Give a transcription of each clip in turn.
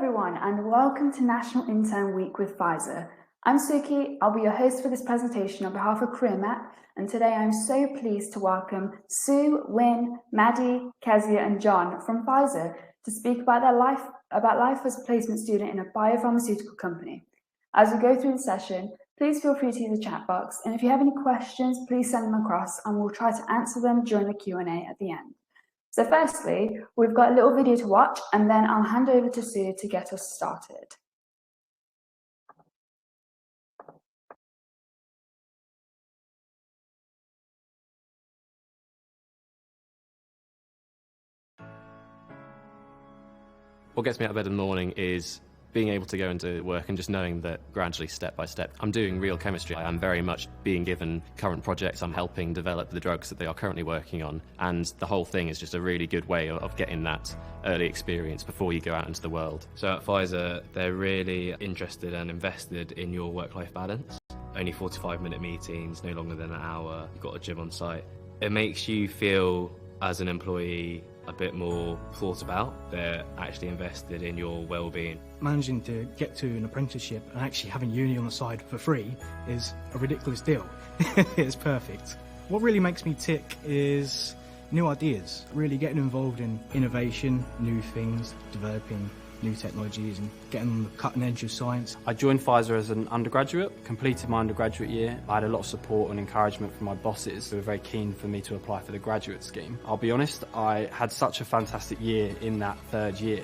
everyone, and welcome to National Intern Week with Pfizer. I'm Suki. I'll be your host for this presentation on behalf of CareermapTV, and today I'm so pleased to welcome Sue, Win, Maddie, Kezia, and John from Pfizer to speak about life as a placement student in a biopharmaceutical company. As we go through the session, please feel free to use the chat box, and if you have any questions, please send them across, and we'll try to answer them during the Q&A at the end. So firstly, we've got a little video to watch, and then I'll hand over to Sue to get us started. What gets me out of bed in the morning is being able to go into work and just knowing that gradually, step by step, I'm doing real chemistry. I'm very much being given current projects. I'm helping develop the drugs that they are currently working on. And the whole thing is just a really good way of getting that early experience before you go out into the world. So at Pfizer, they're really interested and invested in your work-life balance. Only 45-minute meetings, no longer than an hour. You've got a gym on site. It makes you feel, as an employee, a bit more thought about. They're actually invested in your well-being. Managing to get to an apprenticeship and actually having uni on the side for free is a ridiculous deal. It's perfect. What really makes me tick is new ideas, really getting involved in innovation, new things, developing new technologies and getting on the cutting edge of science. I joined Pfizer as an undergraduate, completed my undergraduate year. I had a lot of support and encouragement from my bosses who were very keen for me to apply for the graduate scheme. I'll be honest, I had such a fantastic year in that third year.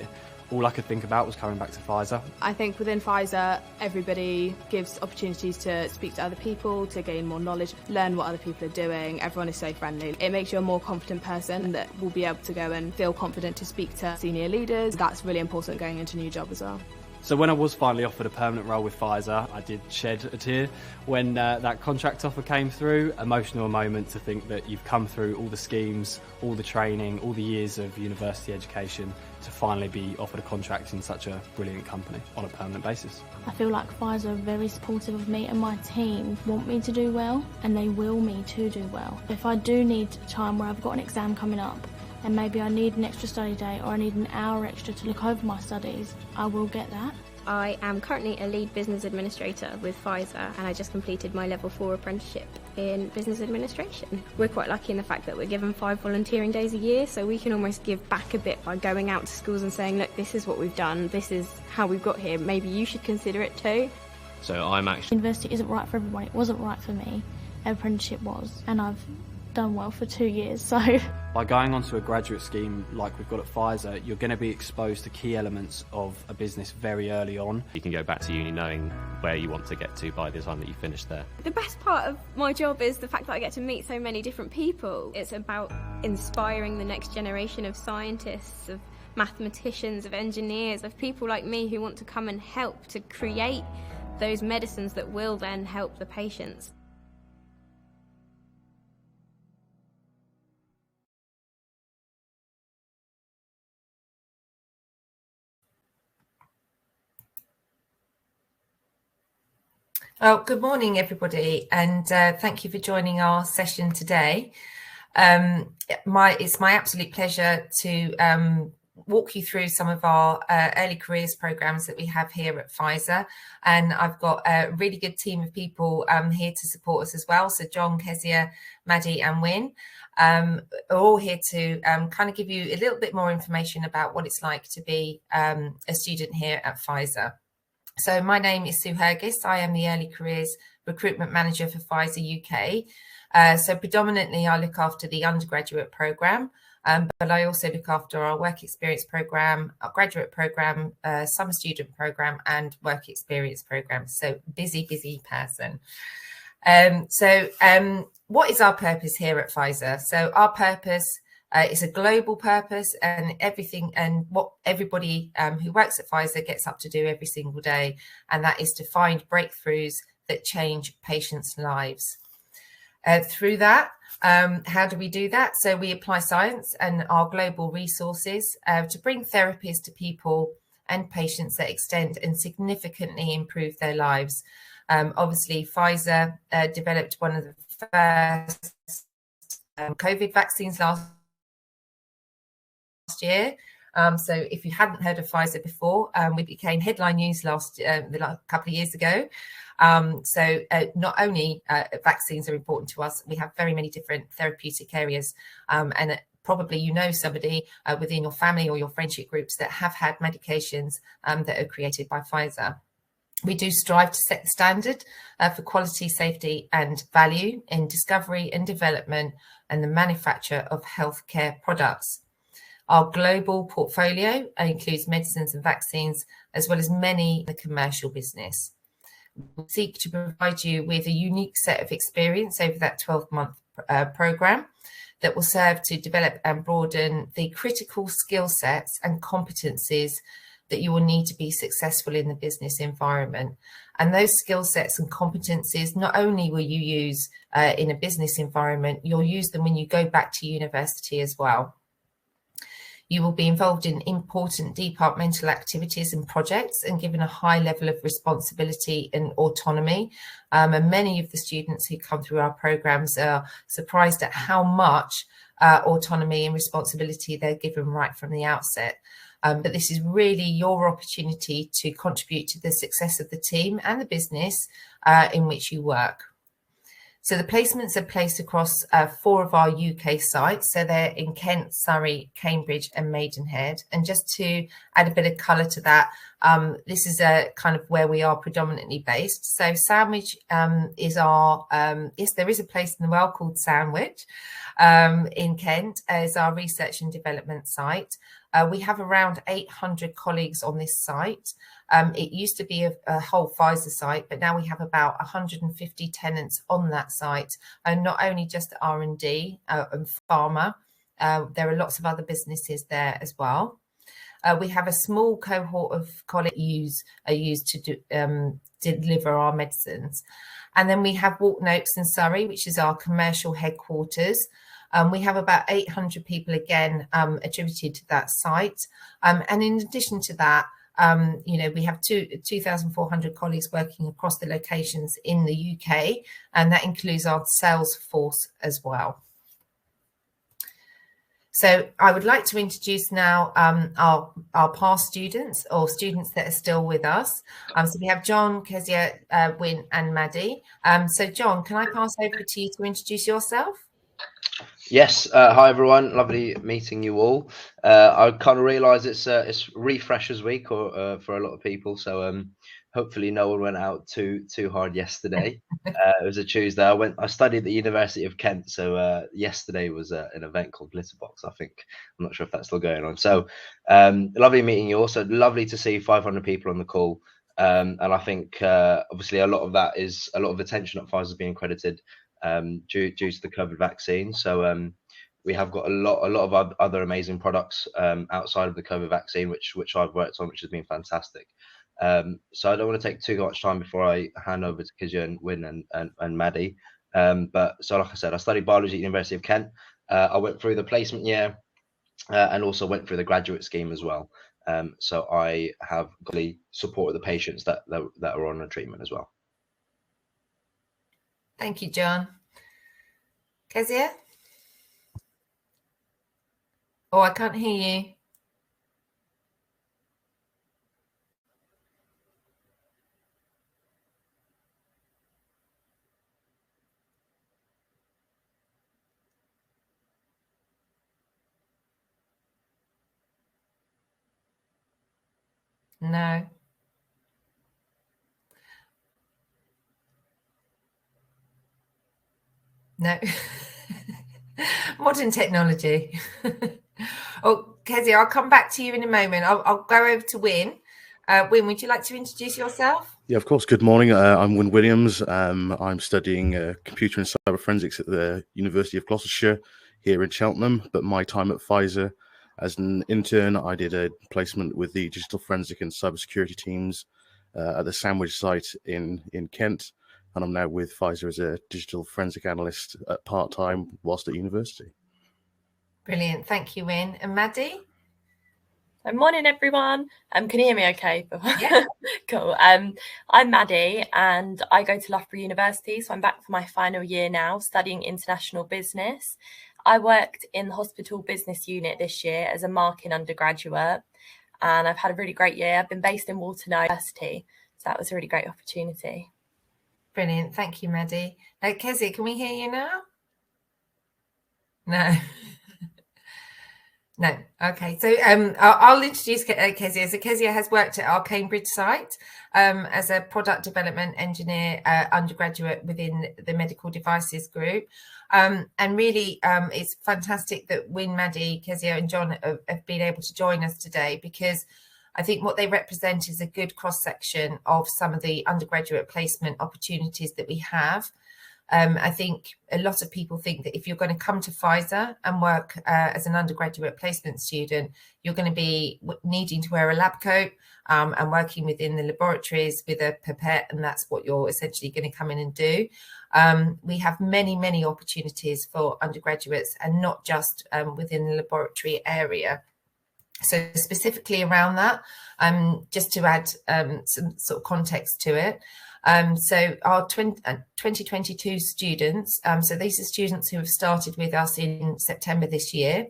All I could think about was coming back to Pfizer. I think within Pfizer, everybody gives opportunities to speak to other people, to gain more knowledge, learn what other people are doing. Everyone is so friendly. It makes you a more confident person that will be able to go and feel confident to speak to senior leaders. That's really important going into a new job as well. So when I was finally offered a permanent role with Pfizer, I did shed a tear when that contract offer came through. Emotional moment to think that you've come through all the schemes, all the training, all the years of university education to finally be offered a contract in such a brilliant company on a permanent basis. I feel like Pfizer are very supportive of me, and my team want me to do well, and they will me to do well. If I do need time where I've got an exam coming up, and maybe I need an extra study day or I need an hour extra to look over my studies, I will get that. I am currently a lead business administrator with Pfizer, and I just completed my level 4 apprenticeship in business administration. We're quite lucky in the fact that we're given 5 volunteering days a year, so we can almost give back a bit by going out to schools and saying, look, this is what we've done, this is how we've got here, maybe you should consider it too. So I'm actually... University isn't right for everyone. It wasn't right for me. Apprenticeship was, and I've done well for 2 years, so... By going onto a graduate scheme like we've got at Pfizer, you're going to be exposed to key elements of a business very early on. You can go back to uni knowing where you want to get to by the time that you finish there. The best part of my job is the fact that I get to meet so many different people. It's about inspiring the next generation of scientists, of mathematicians, of engineers, of people like me who want to come and help to create those medicines that will then help the patients. Well, good morning, everybody, and thank you for joining our session today. It's my absolute pleasure to walk you through some of our early careers programs that we have here at Pfizer, and I've got a really good team of people here to support us as well. So John, Kezia, Maddie and Win are all here to kind of give you a little bit more information about what it's like to be a student here at Pfizer. So my name is Sue Hergis. I am the Early Careers Recruitment Manager for Pfizer UK. So predominantly I look after the undergraduate programme, but I also look after our work experience programme, our graduate programme, summer student programme and work experience programme. So busy person. What is our purpose here at Pfizer? So our purpose it's a global purpose, and what everybody who works at Pfizer gets up to do every single day, and that is to find breakthroughs that change patients' lives. Through that, how do we do that? So we apply science and our global resources to bring therapies to people and patients that extend and significantly improve their lives. Obviously, Pfizer developed one of the first COVID vaccines last year, So if you hadn't heard of Pfizer before, we became headline news the couple of years ago. So not only vaccines are important to us, we have very many different therapeutic areas, and probably you know somebody within your family or your friendship groups that have had medications that are created by Pfizer. We do strive to set the standard for quality, safety and value in discovery and development and the manufacture of healthcare products. Our global portfolio includes medicines and vaccines, as well as many in the commercial business. We seek to provide you with a unique set of experience over that 12-month programme that will serve to develop and broaden the critical skill sets and competencies that you will need to be successful in the business environment. And those skill sets and competencies, not only will you use in a business environment, you'll use them when you go back to university as well. You will be involved in important departmental activities and projects and given a high level of responsibility and autonomy. And many of the students who come through our programs are surprised at how much autonomy and responsibility they're given right from the outset. But this is really your opportunity to contribute to the success of the team and the business in which you work. So the placements are placed across 4 of our UK sites. So they're in Kent, Surrey, Cambridge and Maidenhead. And just to add a bit of colour to that, this is kind of where we are predominantly based. So Sandwich is our, yes, there is a place in the world called Sandwich in Kent as our research and development site. We have around 800 colleagues on this site. It used to be a whole Pfizer site, but now we have about 150 tenants on that site, and not only just R&D and pharma. There are lots of other businesses there as well. We have a small cohort of colleagues used to deliver our medicines. And then we have Walton Oaks in Surrey, which is our commercial headquarters. We have about 800 people again attributed to that site. And in addition to that, we have 2,400 colleagues working across the locations in the UK, and that includes our sales force as well. So I would like to introduce now our past students or students that are still with us. So we have John, Kezia, Wynne and Maddie. So John, can I pass over to you to introduce yourself? Yes, hi everyone, lovely meeting you all. I kind of realise it's refreshers week or for a lot of people, so hopefully no one went out too hard yesterday. It was a Tuesday. I studied at the University of Kent, so yesterday was an event called Glitterbox, I think. I'm not sure if that's still going on. So lovely meeting you all. So lovely to see 500 people on the call. And I think obviously a lot of that is a lot of attention at Pfizer being credited due to the COVID vaccine. So we have got a lot of other amazing products outside of the COVID vaccine, which I've worked on, which has been fantastic. So I don't want to take too much time before I hand over to Kezia and Wynne and Maddie. But so like I said, I studied biology at the University of Kent. I went through the placement year and also went through the graduate scheme as well. So I have really supported the patients that are on a treatment as well. Thank you, John. Kezia? Oh, I can't hear you. No. No. Modern technology. Oh, Kezia, I'll come back to you in a moment. I'll go over to Wynne. Wynne, would you like to introduce yourself? Yeah, of course. Good morning. I'm Wynne Williams. I'm studying computer and cyber forensics at the University of Gloucestershire here in Cheltenham. But my time at Pfizer as an intern, I did a placement with the digital forensic and cybersecurity teams at the Sandwich site in Kent. And I'm now with Pfizer as a digital forensic analyst at part-time whilst at university. Brilliant. Thank you, Wynne. And Maddie? Good morning, everyone. Can you hear me okay? Yeah. Cool. I'm Maddie and I go to Loughborough University. So I'm back for my final year now studying international business. I worked in the hospital business unit this year as a marketing undergraduate, and I've had a really great year. I've been based in Walton University, so that was a really great opportunity. Brilliant. Thank you, Maddie. Kezia, can we hear you now? No. No. Okay. So I'll introduce Kezia. So Kezia has worked at our Cambridge site as a product development engineer undergraduate within the medical devices group. And really, it's fantastic that Wynne, Maddie, Kezia and John have been able to join us today, because I think what they represent is a good cross-section of some of the undergraduate placement opportunities that we have. I think a lot of people think that if you're going to come to Pfizer and work as an undergraduate placement student, you're going to be needing to wear a lab coat and working within the laboratories with a pipette, and that's what you're essentially going to come in and do. We have many, many opportunities for undergraduates, and not just within the laboratory area. So specifically around that, just to add some sort of context to it, so our 2022 students, so these are students who have started with us in September this year.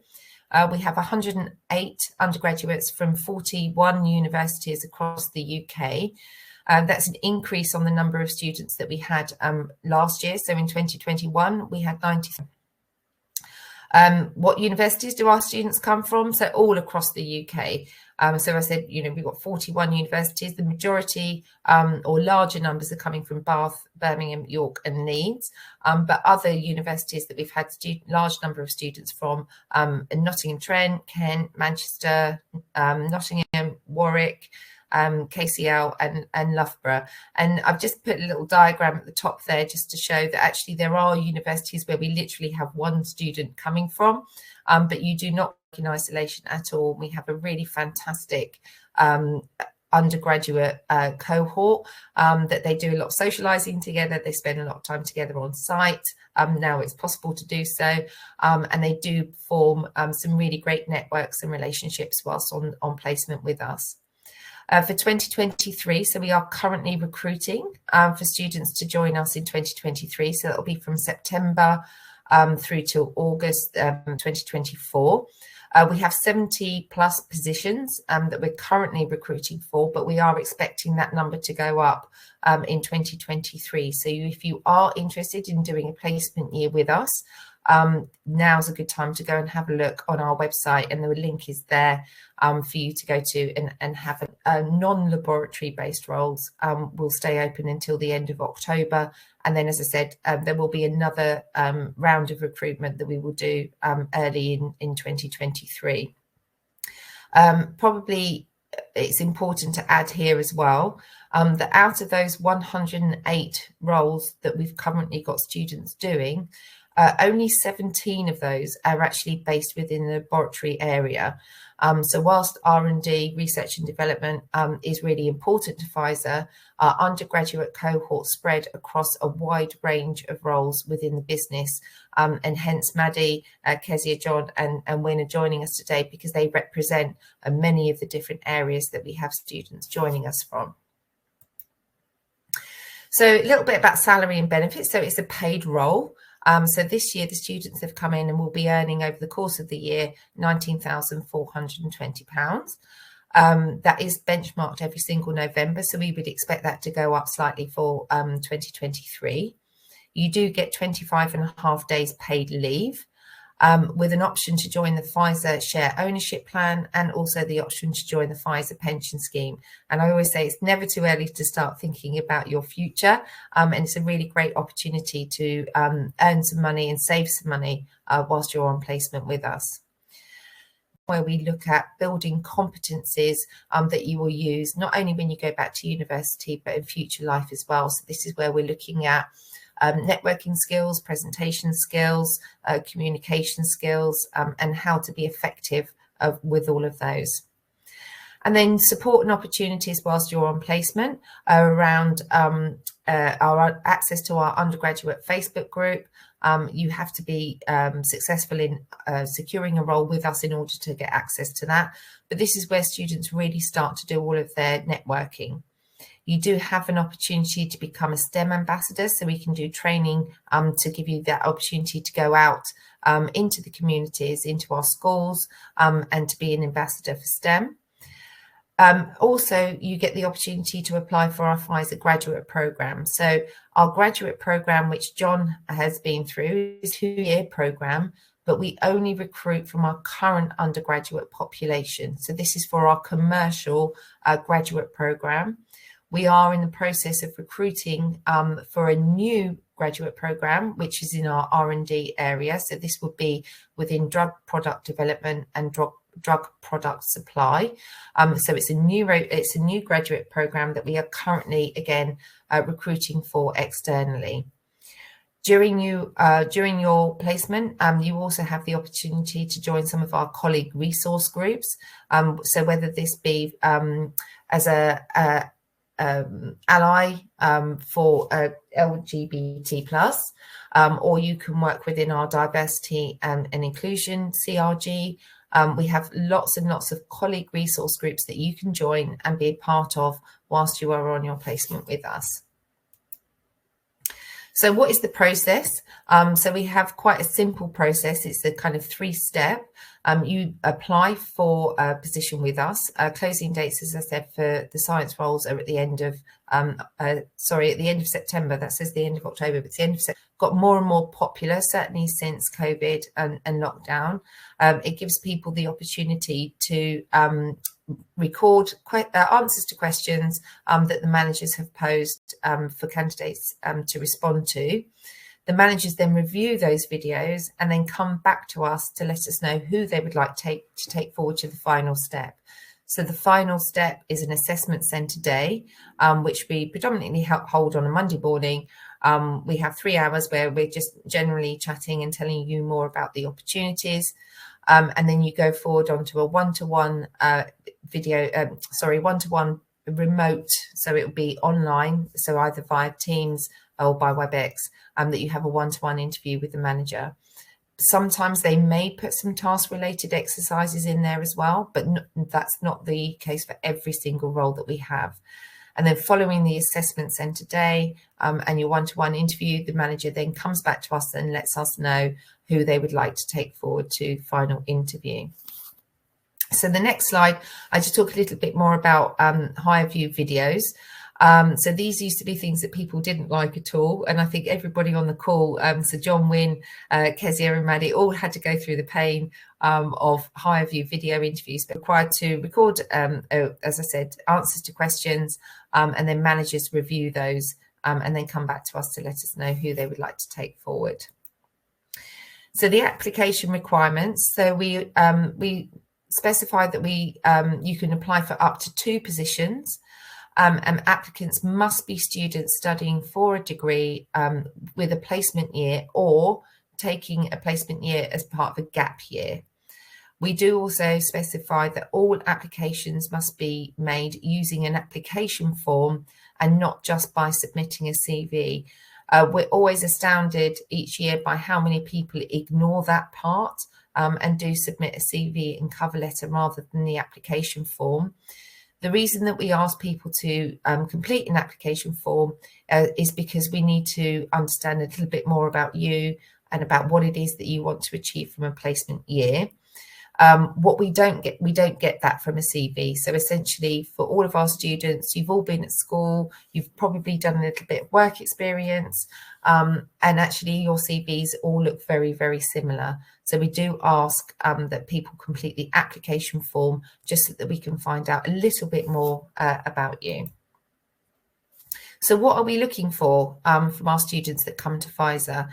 We have 108 undergraduates from 41 universities across the UK. That's an increase on the number of students that we had last year. So in 2021, we had 90. What universities do our students come from? So all across the UK. So I said, we've got 41 universities. The majority or larger numbers are coming from Bath, Birmingham, York and Leeds. But other universities that we've had large number of students from Nottingham-Trent, Kent, Manchester, Nottingham, Warwick, KCL and Loughborough. And I've just put a little diagram at the top there just to show that actually there are universities where we literally have one student coming from, but you do not work in isolation at all. We have a really fantastic undergraduate cohort that they do a lot of socializing together. They spend a lot of time together on site. Now it's possible to do so, and they do form some really great networks and relationships whilst on placement with us. For 2023, so we are currently recruiting for students to join us in 2023. So that'll be from September through to August 2024. We have 70 plus positions that we're currently recruiting for, but we are expecting that number to go up in 2023. So if you are interested in doing a placement year with us, now's a good time to go and have a look on our website, and the link is there for you to go to and have non-laboratory based roles will stay open until the end of October. And then, as I said, there will be another round of recruitment that we will do early in 2023. Probably it's important to add here as well that out of those 108 roles that we've currently got students doing, only 17 of those are actually based within the laboratory area. So whilst R&D, research and development, is really important to Pfizer, our undergraduate cohort spread across a wide range of roles within the business. And hence Maddie, Kezia, John and Wynne are joining us today because they represent many of the different areas that we have students joining us from. So a little bit about salary and benefits. So it's a paid role. So this year, the students have come in and will be earning over the course of the year £19,420. That is benchmarked every single November, so we would expect that to go up slightly for 2023. You do get 25.5 days paid leave, with an option to join the Pfizer share ownership plan and also the option to join the Pfizer pension scheme. And I always say it's never too early to start thinking about your future. And it's a really great opportunity to earn some money and save some money whilst you're on placement with us, where we look at building competencies that you will use not only when you go back to university, but in future life as well. So this is where we're looking at networking skills, presentation skills, communication skills, and how to be effective with all of those. And then support and opportunities whilst you're on placement around our access to our undergraduate Facebook group. You have to be successful in securing a role with us in order to get access to that. But this is where students really start to do all of their networking. You do have an opportunity to become a STEM ambassador, so we can do training to give you that opportunity to go out into the communities, into our schools, and to be an ambassador for STEM. Also, you get the opportunity to apply for our Pfizer graduate program. So our graduate program, which John has been through, is a 2-year program, but we only recruit from our current undergraduate population. So this is for our commercial graduate program. We are in the process of recruiting for a new graduate program, which is in our R&D area. So this would be within drug product development and drug product supply. So it's a new graduate program that we are currently again recruiting for externally. During your placement, you also have the opportunity to join some of our colleague resource groups. So whether this be as a ally for LGBT+, or you can work within our diversity and inclusion CRG. We have lots and lots of colleague resource groups that you can join and be a part of whilst you are on your placement with us. So what is the process? So we have quite a simple process. It's a kind of 3-step. You apply for a position with us. Closing dates, as I said, for the science roles are at the end of, at the end of September. That says the end of October, but it's the end of September. Got more and more popular, certainly since COVID and lockdown. It gives people the opportunity to record answers to questions that the managers have posed for candidates to respond to. The managers then review those videos and then come back to us to let us know who they would like to take forward to the final step. So the final step is an assessment centre day, which we predominantly hold on a Monday morning. We have 3 hours where we're just generally chatting and telling you more about the opportunities. And then you go forward onto a one-to-one one-to-one remote. So it will be online, so either via Teams or by WebEx, that you have a one-to-one interview with the manager. Sometimes they may put some task-related exercises in there as well, but that's not the case for every single role that we have. And then following the assessment centre day and your one-to-one interview, the manager then comes back to us and lets us know who they would like to take forward to final interview. So the next slide, I just talk a little bit more about higher view videos. So these used to be things that people didn't like at all. And I think everybody on the call, so John, Wynne, Kezia and Maddie all had to go through the pain of higher view video interviews, but required to record, as I said, answers to questions, and then managers review those and then come back to us to let us know who they would like to take forward. So the application requirements, so we specified that you can apply for up to 2 positions. And applicants must be students studying for a degree with a placement year or taking a placement year as part of a gap year. We do also specify that all applications must be made using an application form and not just by submitting a CV. We're always astounded each year by how many people ignore that part and do submit a CV and cover letter rather than the application form. The reason that we ask people to complete an application form is because we need to understand a little bit more about you and about what it is that you want to achieve from a placement year. What we don't get that from a CV. So essentially for all of our students, you've all been at school, you've probably done a little bit of work experience, and actually your CVs all look very, very similar. So we do ask that people complete the application form just so that we can find out a little bit more about you. So what are we looking for from our students that come to Pfizer?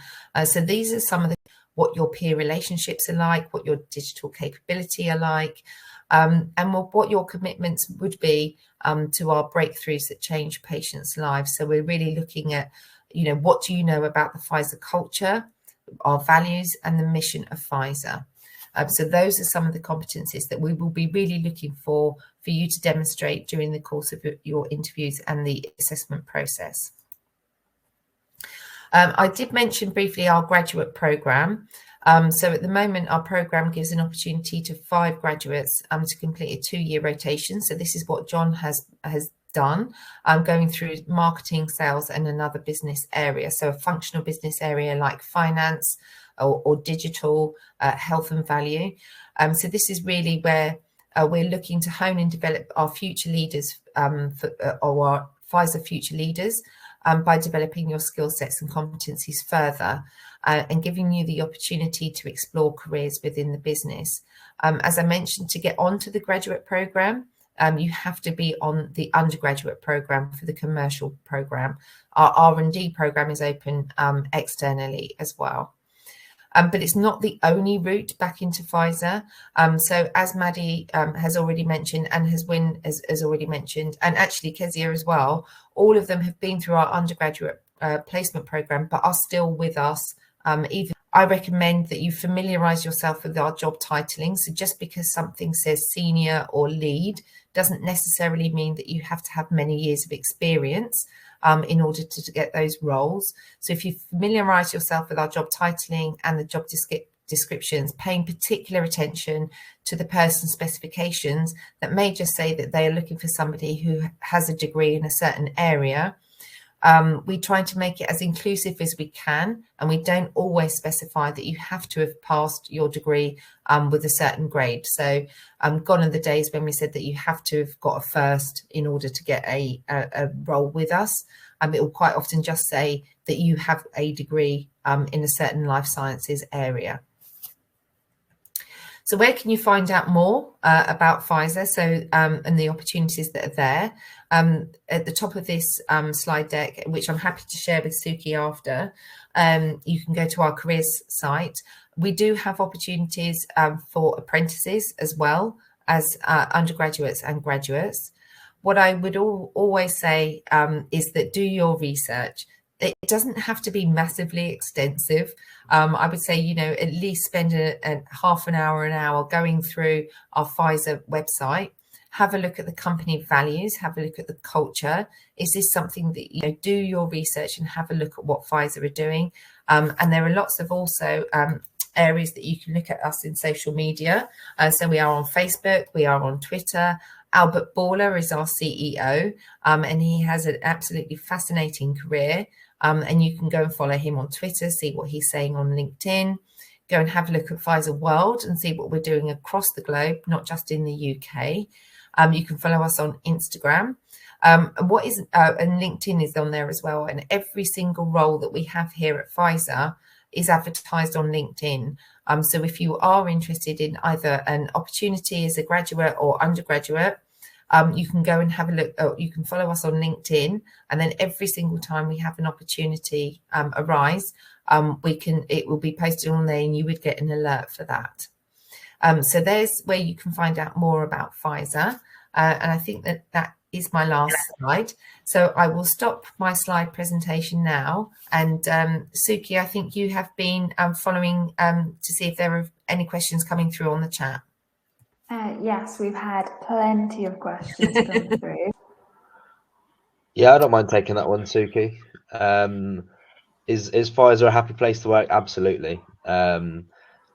So these are some of what your peer relationships are like, what your digital capability are like, and what your commitments would be to our breakthroughs that change patients' lives. So we're really looking at, what do you know about the Pfizer culture, our values and the mission of Pfizer. So those are some of the competencies that we will be really looking for you to demonstrate during the course of your interviews and the assessment process. I did mention briefly our graduate programme. So at the moment, our programme gives an opportunity to 5 graduates to complete a 2-year rotation. So this is what John has done, going through marketing, sales, and another business area. So a functional business area like finance or digital, health and value. So this is really where we're looking to hone and develop our future leaders, or our Pfizer future leaders, by developing your skill sets and competencies further, and giving you the opportunity to explore careers within the business. As I mentioned, to get onto the graduate programme, you have to be on the undergraduate programme for the commercial programme. Our R&D programme is open externally as well. But it's not the only route back into Pfizer. So as Maddie has already mentioned, and Win has already mentioned, and actually Kezia as well, all of them have been through our undergraduate placement programme, but are still with us. I recommend that you familiarise yourself with our job titling. So just because something says senior or lead doesn't necessarily mean that you have to have many years of experience in order to get those roles. So if you familiarise yourself with our job titling and the job descriptions, paying particular attention to the person specifications that may just say that they are looking for somebody who has a degree in a certain area, we try to make it as inclusive as we can, and we don't always specify that you have to have passed your degree with a certain grade. So gone are the days when we said that you have to have got a first in order to get a role with us. It will quite often just say that you have a degree in a certain life sciences area. So where can you find out more about Pfizer? So and the opportunities that are there. At the top of this slide deck, which I'm happy to share with Suki after, you can go to our careers site. We do have opportunities for apprentices as well as undergraduates and graduates. What I would always say is that do your research. It doesn't have to be massively extensive. I would say, at least spend a half an hour going through our Pfizer website. Have a look at the company values, have a look at the culture. Is this something that, do your research and have a look at what Pfizer are doing? And there are lots of also areas that you can look at us in social media. So we are on Facebook, we are on Twitter. Albert Baller is our CEO, and he has an absolutely fascinating career. And you can go and follow him on Twitter, see what he's saying on LinkedIn. Go and have a look at Pfizer World and see what we're doing across the globe, not just in the UK. You can follow us on Instagram. And LinkedIn is on there as well. And every single role that we have here at Pfizer is advertised on LinkedIn. So if you are interested in either an opportunity as a graduate or undergraduate, you can go and have a look, or you can follow us on LinkedIn, and then every single time we have an opportunity arise, it will be posted on there and you would get an alert for that. So there's where you can find out more about Pfizer. And I think that is my last slide. So I will stop my slide presentation now. And Suki, I think you have been following to see if there are any questions coming through on the chat. Yes, we've had plenty of questions come through. Yeah, I don't mind taking that one, Suki. Is Pfizer a happy place to work? Absolutely.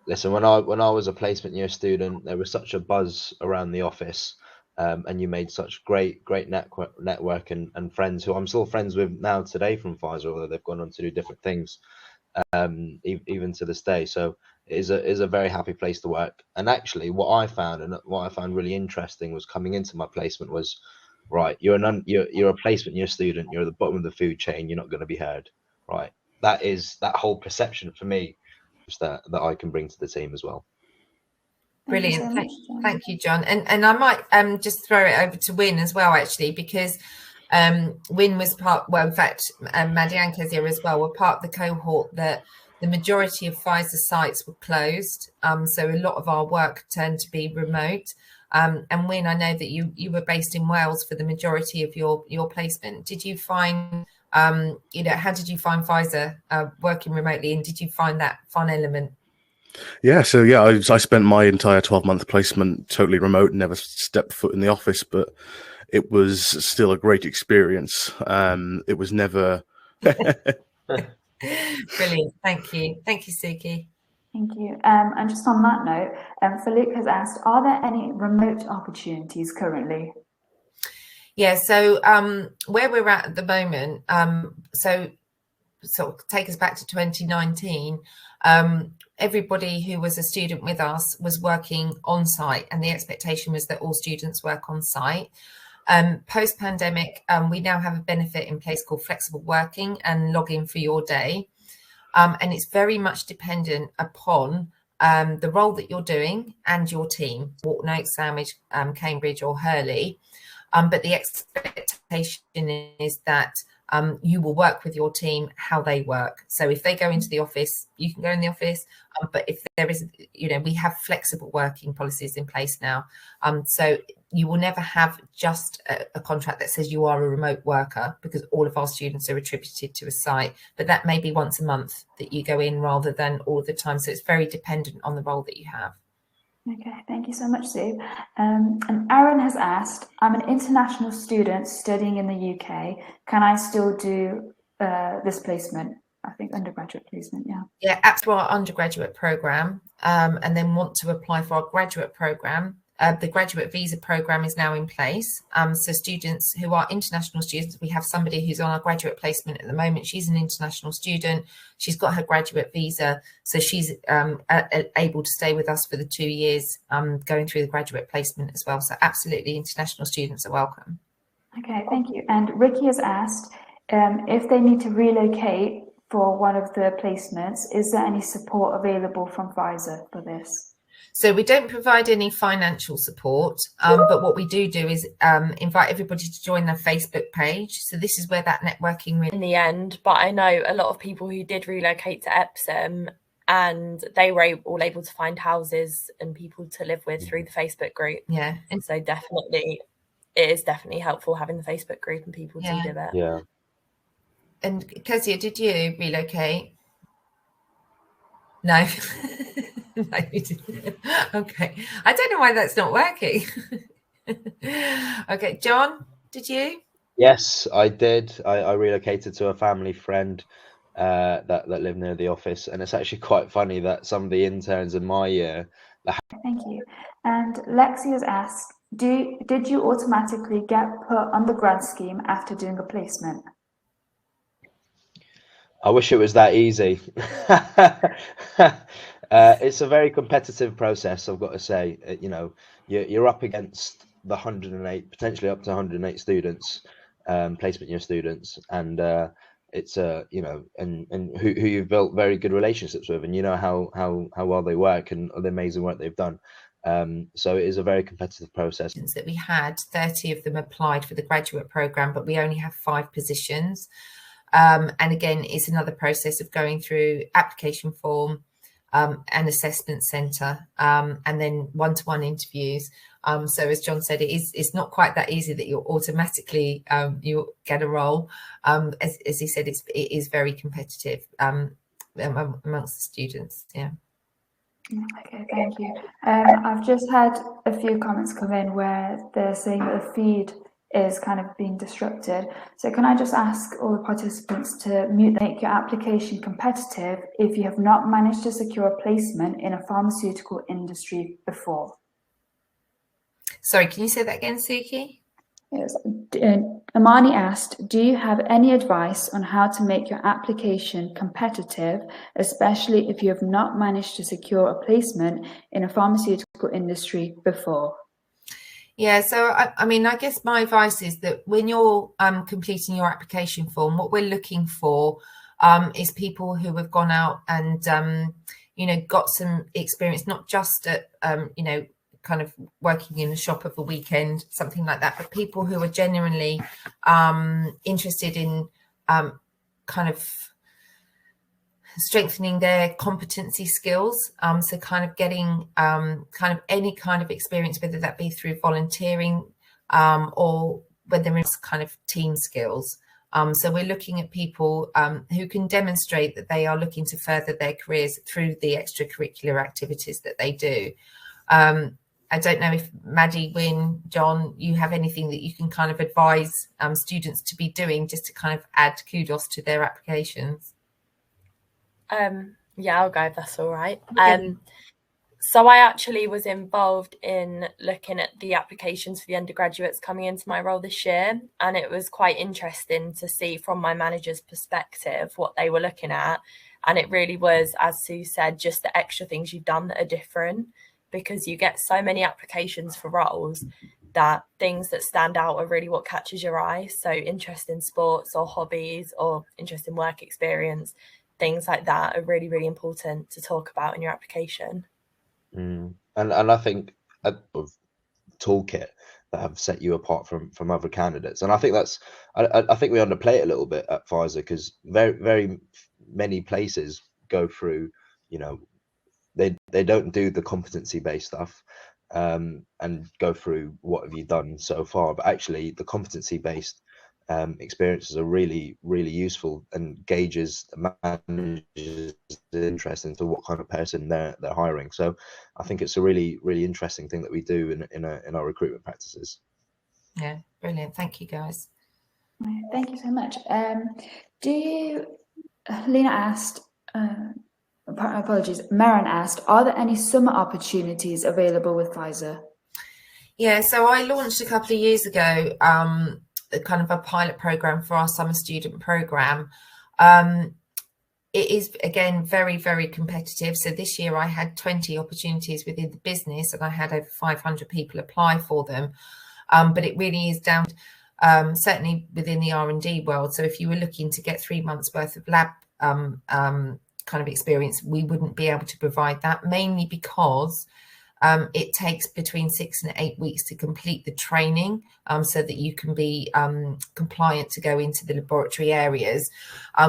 Listen, when I was a placement year student, there was such a buzz around the office, and you made such great network and friends who I'm still friends with now today from Pfizer, although they've gone on to do different things, even to this day. So it is a very happy place to work. And actually, what I found really interesting was coming into my placement was, right, you're a placement year student, you're at the bottom of the food chain, you're not going to be heard, right? That whole perception for me that I can bring to the team as well. Brilliant. Thank you, John. And I might just throw it over to Win as well, actually, because Win was in fact, Maddie and Kezia as well were part of the cohort that the majority of Pfizer sites were closed. So a lot of our work turned to be remote. And Win, I know that you were based in Wales for the majority of your placement. Did you find, how did you find Pfizer working remotely, and did you find that fun element? Yeah, so I spent my entire 12-month placement totally remote, never stepped foot in the office, but it was still a great experience. It was never... Brilliant. Thank you. Thank you, Suki. Thank you. And just on that note, Philippe has asked, are there any remote opportunities currently? Yeah, so where we're at the moment, so take us back to 2019. Everybody who was a student with us was working on site, and the expectation was that all students work on site. Post-pandemic, we now have a benefit in place called flexible working and log in for your day. And it's very much dependent upon the role that you're doing and your team, Walton Oaks, Sandwich, Cambridge or Hurley. But the expectation is that you will work with your team how they work. So if they go into the office, you can go in the office. But if there is, we have flexible working policies in place now. So you will never have just a contract that says you are a remote worker, because all of our students are attributed to a site. But that may be once a month that you go in rather than all the time. So it's very dependent on the role that you have. Okay, thank you so much, Sue. And Aaron has asked, I'm an international student studying in the UK. Can I still do this placement? I think undergraduate placement, yeah. Yeah, up to our undergraduate programme, and then want to apply for our graduate programme. The graduate visa programme is now in place. So students who are international students, we have somebody who's on our graduate placement at the moment. She's an international student. She's got her graduate visa. So she's able to stay with us for the 2 years going through the graduate placement as well. So absolutely, international students are welcome. Okay, thank you. And Ricky has asked if they need to relocate for one of the placements, is there any support available from Pfizer for this? So we don't provide any financial support, but what we do is invite everybody to join their Facebook page. So this is where that networking really in the end. But I know a lot of people who did relocate to Epsom, and they were all able to find houses and people to live with through the Facebook group. Yeah. And so definitely, it is definitely helpful having the Facebook group and people to do it. Yeah. And Kezia, did you relocate? No. No, you didn't. Okay. I don't know why that's not working. Okay, John, did you? Yes, I did. I relocated to a family friend that lived near the office, and it's actually quite funny that some of the interns in my year. Thank you. And Lexi has asked, did you automatically get put on the grad scheme after doing a placement? I wish it was that easy. It's a very competitive process, I've got to say. You're up against the 108, potentially up to 108 students, placement year students, and it's and who you've built very good relationships with, and you know how well they work and the amazing work they've done. So it is a very competitive process. That we had 30 of them applied for the graduate programme, but we only have 5 positions. And again, it's another process of going through application form, an assessment centre, and then one-to-one interviews. So as John said, it's not quite that easy that you'll automatically you get a role. As he said, it is very competitive amongst the students. Yeah. Okay, thank you. I've just had a few comments come in where they're saying that the feed is kind of being disrupted. So can I just ask all the participants to make your application competitive if you have not managed to secure a placement in a pharmaceutical industry before? Sorry, can you say that again, Suki? Yes. Amani asked, do you have any advice on how to make your application competitive, especially if you have not managed to secure a placement in a pharmaceutical industry before? Yeah, so I guess my advice is that when you're completing your application form, what we're looking for is people who have gone out and got some experience, not just at kind of working in a shop of a weekend, something like that, but people who are genuinely interested in kind of strengthening their competency skills. So kind of getting kind of any kind of experience, whether that be through volunteering or whether it's kind of team skills. So we're looking at people who can demonstrate that they are looking to further their careers through the extracurricular activities that they do. I don't know if Maddie, Wynne, John, you have anything that you can kind of advise students to be doing just to kind of add kudos to their applications. Yeah, I'll go if that's all right. So I actually was involved in looking at the applications for the undergraduates coming into my role this year, and it was quite interesting to see from my manager's perspective what they were looking at. And it really was, as Sue said, just the extra things you've done that are different, because you get so many applications for roles that things that stand out are really what catches your eye. So interest in sports or hobbies or interest in work experience, things like that are really, really important to talk about in your application. And I think a toolkit that have set you apart from other candidates, and I think that's I think we underplay it a little bit at Pfizer, because very many places go through, you know, they don't do the competency based stuff and go through what have you done so far, but actually the competency based experiences are really useful and gauges managers' interest into what kind of person they're hiring. So I think it's a really interesting thing that we do in our recruitment practices. Yeah, brilliant. Thank you, guys. Thank you so much. Lena asked, apologies, Maran asked, are there any summer opportunities available with Pfizer? Yeah, so I launched a couple of years ago kind of a pilot program for our summer student program. It is, again, very competitive. So this year I had 20 opportunities within the business, and I had over 500 people apply for them. But it really is down, certainly within the R&D world. So if you were looking to get 3 months worth of lab kind of experience, we wouldn't be able to provide that, mainly because it takes between 6 and 8 weeks to complete the training, so that you can be compliant to go into the laboratory areas,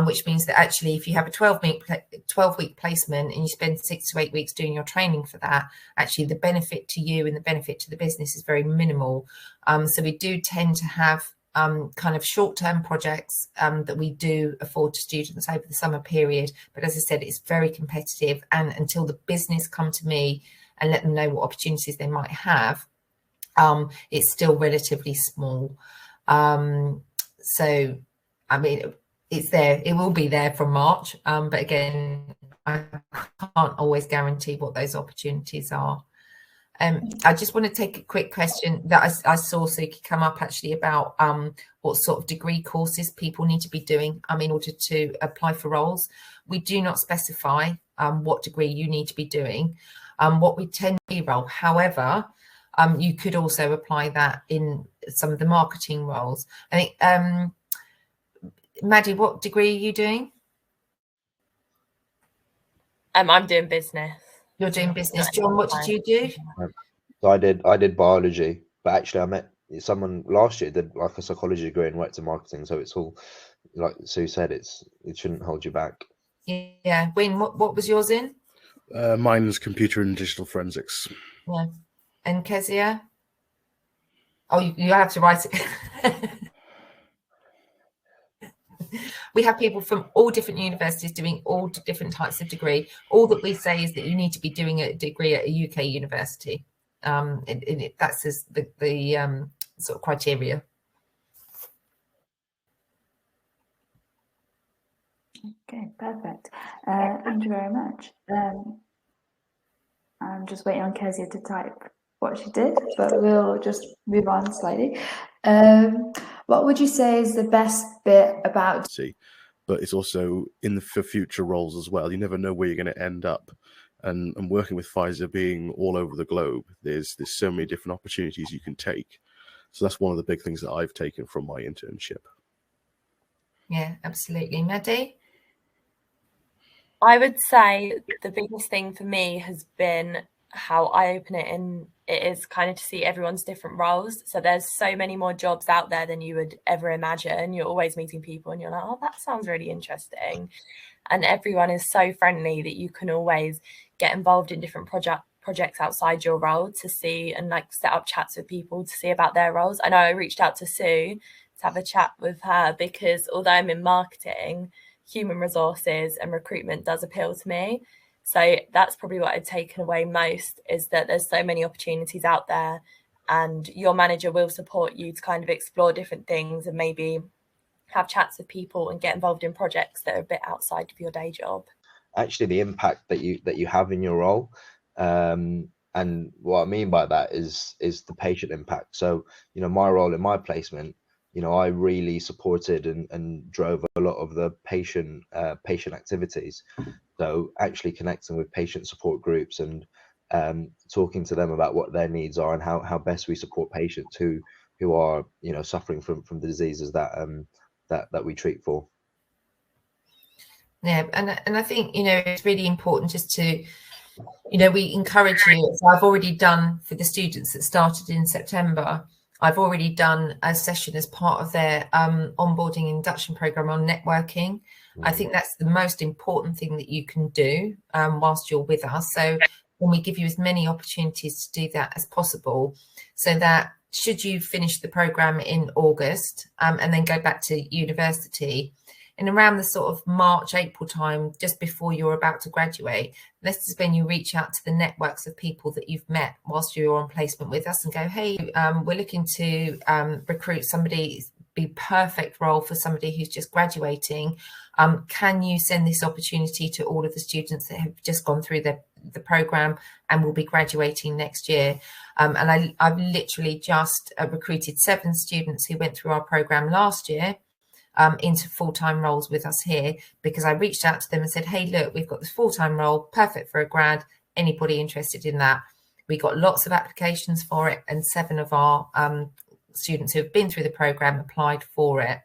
which means that actually if you have a 12-week placement and you spend 6 to 8 weeks doing your training for that, actually the benefit to you and the benefit to the business is very minimal. So we do tend to have kind of short-term projects that we do afford to students over the summer period. But as I said, it's very competitive, and until the business come to me and let them know what opportunities they might have, it's still relatively small. So, I mean, it's there. It will be there from March. But again, I can't always guarantee what those opportunities are. I just want to take a quick question that I saw Suki come up actually about what sort of degree courses people need to be doing in order to apply for roles. We do not specify what degree you need to be doing. What we tend to be role. However, you could also apply that in some of the marketing roles. I think, Maddie, what degree are you doing? I'm doing business. You're doing business. John, what did you do? So I did biology, but actually I met someone last year did like a psychology degree and worked in marketing. So it's all, like Sue said, it shouldn't hold you back. Yeah, Wayne, what was yours in? Mine is computer and digital forensics. Yeah. And Kezia? Oh, you have to write it. We have people from all different universities doing all different types of degree. All that we say is that you need to be doing a degree at a UK university. That's the sort of criteria. Okay, perfect. Thank you very much. I'm just waiting on Kezia to type what she did, but we'll just move on slightly. What would you say is the best bit about? But it's also for future roles as well. You never know where you're going to end up. And working with Pfizer being all over the globe, there's so many different opportunities you can take. So that's one of the big things that I've taken from my internship. Yeah, absolutely. Maddie? I would say the biggest thing for me has been how eye-opening it is kind of to see everyone's different roles. So there's so many more jobs out there than you would ever imagine. You're always meeting people and you're like, oh, that sounds really interesting. And everyone is so friendly that you can always get involved in different projects outside your role to see and like set up chats with people to see about their roles. I know I reached out to Sue to have a chat with her because although I'm in marketing, human resources and recruitment does appeal to me. So that's probably what I've taken away most, is that there's so many opportunities out there and your manager will support you to kind of explore different things and maybe have chats with people and get involved in projects that are a bit outside of your day job. Actually, the impact that you have in your role And what I mean by that is the patient impact. So, my role in my placement, I really supported and drove a lot of the patient activities. So actually connecting with patient support groups and talking to them about what their needs are and how best we support patients who are suffering from the diseases that we treat for. Yeah, and I think it's really important just to we encourage you. So I've already done for the students that started in September. I've already done a session as part of their onboarding induction program on networking. I think that's the most important thing that you can do whilst you're with us. So when we give you as many opportunities to do that as possible, so that should you finish the program in August and then go back to university, and around the sort of March, April time, just before you're about to graduate, this is when you reach out to the networks of people that you've met whilst you're on placement with us and go, hey, we're looking to recruit somebody, be perfect role for somebody who's just graduating. Can you send this opportunity to all of the students that have just gone through the program and will be graduating next year? And I've literally just recruited 7 students who went through our program last year into full-time roles with us here, because I reached out to them and said, hey, look, we've got this full-time role, perfect for a grad. Anybody interested in that? We got lots of applications for it, and 7 of our students who have been through the program applied for it.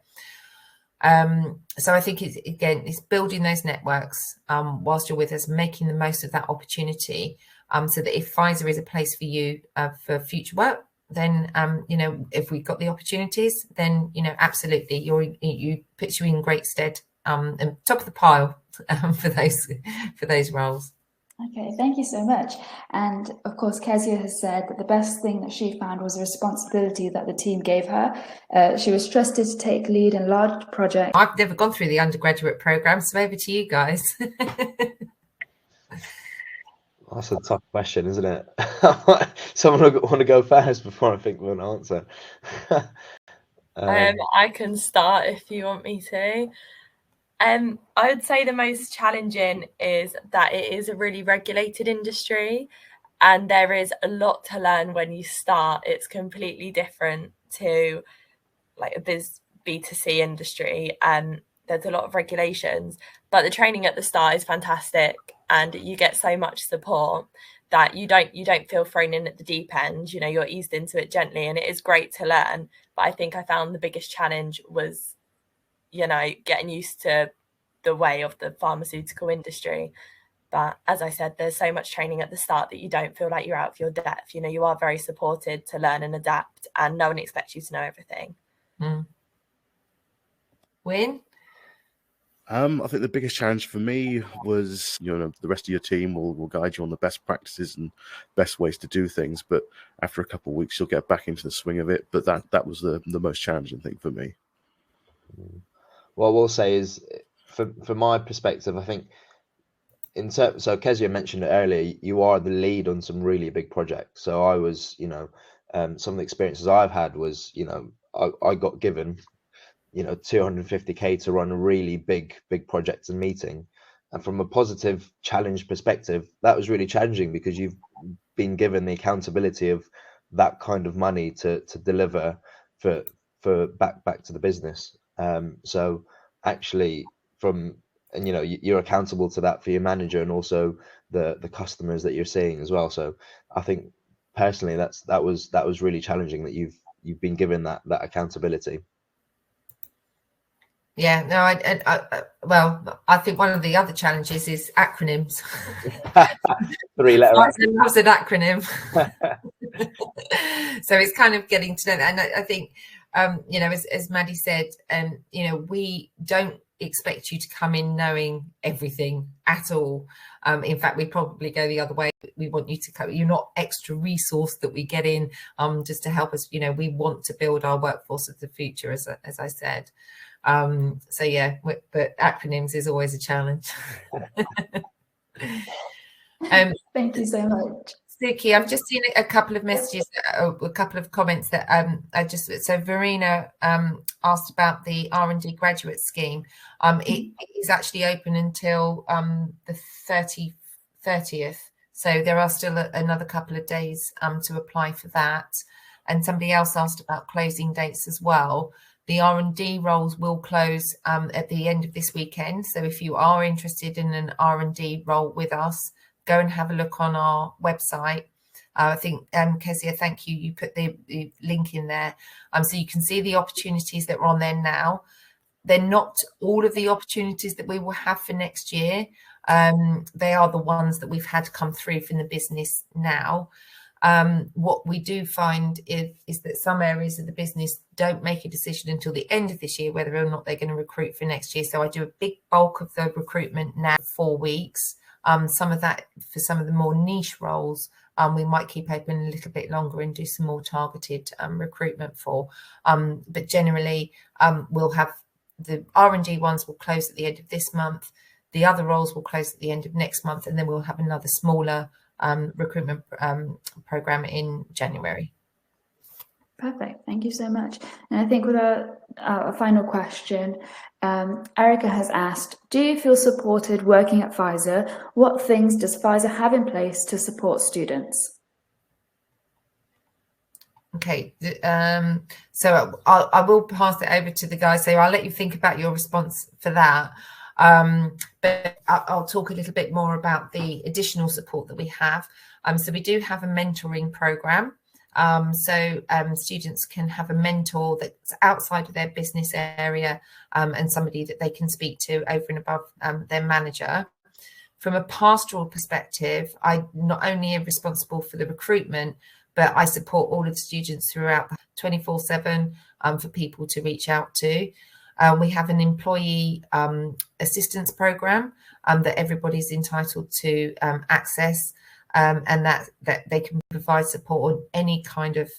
So I think it's building those networks whilst you're with us, making the most of that opportunity, so that if Pfizer is a place for you for future work, then if we've got the opportunities, then absolutely, you puts you in great stead and top of the pile for those roles. Okay, thank you so much. And of course, Kezia has said that the best thing that she found was the responsibility that the team gave her. She was trusted to take lead in large projects. I've never gone through the undergraduate program, so over to you guys. That's a tough question, isn't it? Someone want to go first before I think of an answer. I can start if you want me to. I would say the most challenging is that it is a really regulated industry, and there is a lot to learn when you start. It's completely different to like a B2C industry, and there's a lot of regulations, but the training at the start is fantastic, and you get so much support that you don't feel thrown in at the deep end. You're eased into it gently, and it is great to learn. But I think I found the biggest challenge was getting used to the way of the pharmaceutical industry. But as I said, there's so much training at the start that you don't feel like you're out of your depth. You are very supported to learn and adapt, and no one expects you to know everything. Win? I think the biggest challenge for me was, the rest of your team will guide you on the best practices and best ways to do things. But after a couple of weeks, you'll get back into the swing of it. But that was the most challenging thing for me. What I will say is, from my perspective, I think so Kezia mentioned it earlier, you are the lead on some really big projects. So I was, some of the experiences I've had was, I got given 250k to run a really big project and meeting, and from a positive challenge perspective, that was really challenging because you've been given the accountability of that kind of money to deliver for back to the business. So actually you're accountable to that for your manager and also the customers that you're seeing as well. So I think personally that was really challenging that you've been given that accountability. Yeah, no, I think one of the other challenges is acronyms. 3-letter acronym. Loves an acronym. So it's kind of getting to know that. And I think, as Maddie said, we don't expect you to come in knowing everything at all. In fact, we probably go the other way. We want you to come. You're not extra resource that we get in just to help us. We want to build our workforce of the future, as I said. So yeah, but acronyms is always a challenge. Thank you so much. Suki, I've just seen a couple of messages, a couple of comments that so Verena asked about the R&D graduate scheme. It is actually open until the 30th. So there are still another couple of days to apply for that. And somebody else asked about closing dates as well. The R&D roles will close at the end of this weekend. So if you are interested in an R&D role with us, go and have a look on our website. I think, Kezia, thank you. You put the link in there. So you can see the opportunities that are on there now. They're not all of the opportunities that we will have for next year. They are the ones that we've had come through from the business now. What we do find is that some areas of the business don't make a decision until the end of this year whether or not they're going to recruit for next year. So I do a big bulk of the recruitment now, 4 weeks. Some of that for some of the more niche roles, we might keep open a little bit longer and do some more targeted recruitment for. But generally, we'll have the R&D ones will close at the end of this month. The other roles will close at the end of next month, and then we'll have another smaller recruitment program in January. Perfect. Thank you so much. And I think with a final question, Erica has asked, do you feel supported working at Pfizer? What things does Pfizer have in place to support students? Okay, so I will pass it over to the guys. So I'll let you think about your response for that. But I'll talk a little bit more about the additional support that we have. So we do have a mentoring program. So students can have a mentor that's outside of their business area and somebody that they can speak to over and above their manager. From a pastoral perspective, I not only am responsible for the recruitment, but I support all of the students throughout 24/7 for people to reach out to. We have an employee assistance program that everybody's entitled to access, and that they can provide support on any kind of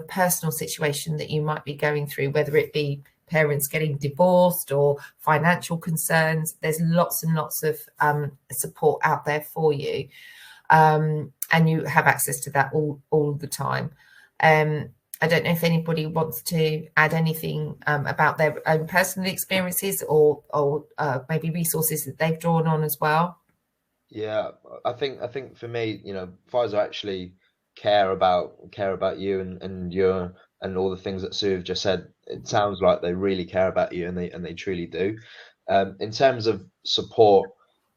personal situation that you might be going through, whether it be parents getting divorced or financial concerns. There's lots and lots of support out there for you, and you have access to that all the time. I don't know if anybody wants to add anything about their own personal experiences or maybe resources that they've drawn on as well. Yeah, I think for me, Pfizer actually care about you and all the things that Sue have just said. It sounds like they really care about you, and they truly do. In terms of support,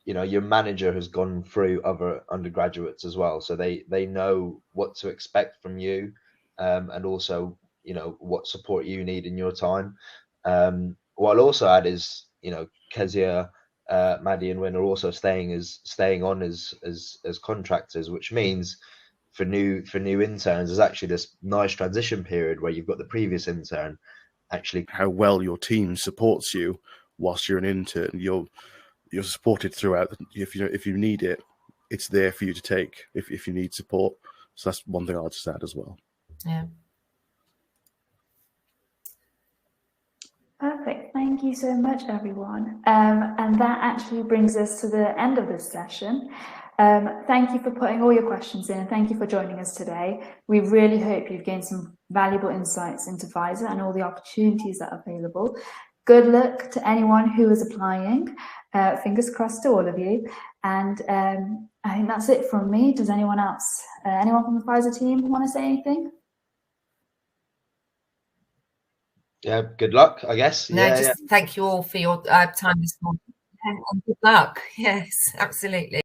your manager has gone through other undergraduates as well, so they know what to expect from you, and also what support you need in your time. What I'll also add is Kezia, Maddie and Wynn are also staying on as contractors, which means for new interns there's actually this nice transition period where you've got the previous intern actually. How well your team supports you whilst you're an intern, you're supported throughout. If you need it, it's there for you to take if you need support. So that's one thing I'll just add as well. Yeah. Perfect. Thank you so much, everyone. And that actually brings us to the end of this session. Thank you for putting all your questions in, and thank you for joining us today. We really hope you've gained some valuable insights into Pfizer and all the opportunities that are available. Good luck to anyone who is applying. Fingers crossed to all of you. And I think that's it from me. Does anyone else, anyone from the Pfizer team want to say anything? Yeah, good luck, I guess. Thank you all for your time this morning, and good luck. Yes, absolutely.